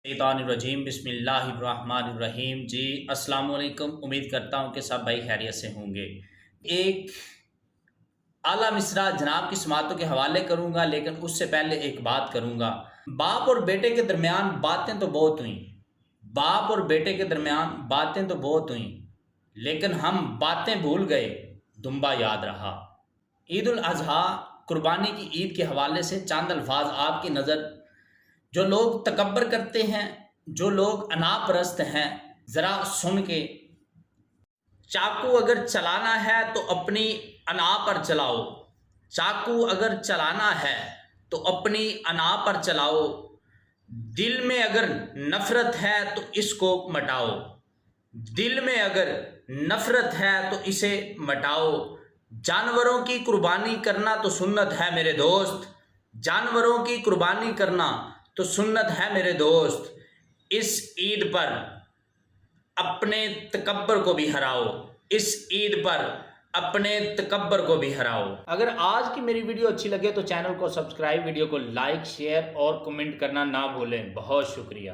शैतानिर्रजीम बिस्मिल्लाहिर्रहमानिर्रहीम। जी अस्सलाम वालेकुम। उम्मीद करता हूँ कि सब भाई खैरियत से होंगे। एक आला मिसरा जनाब की समातों के हवाले करूँगा, लेकिन उससे पहले एक बात करूँगा। बाप और बेटे के दरमियान बातें तो बहुत हुई, बाप और बेटे के दरमियान बातें तो बहुत हुई, लेकिन हम बातें भूल गए, दुम्बा याद रहा। ईद उल अजहा कुर्बानी की ईद के हवाले से चंद अल्फाज आपकी नज़र। जो लोग तकब्बर करते हैं, जो लोग अनापरस्त हैं, ज़रा सुन के। चाकू अगर चलाना है तो अपनी अना पर चलाओ, चाकू अगर चलाना है तो अपनी अना पर चलाओ। दिल में अगर नफ़रत है तो इसको मटाओ, दिल में अगर नफ़रत है तो इसे मटाओ। जानवरों की कुर्बानी करना तो सुन्नत है मेरे दोस्त, जानवरों की कुर्बानी करना तो सुन्नत है मेरे दोस्त। इस ईद पर अपने तकब्बर को भी हराओ, इस ईद पर अपने तकब्बर को भी हराओ। अगर आज की मेरी वीडियो अच्छी लगे तो चैनल को सब्सक्राइब, वीडियो को लाइक, शेयर और कमेंट करना ना भूलें। बहुत शुक्रिया।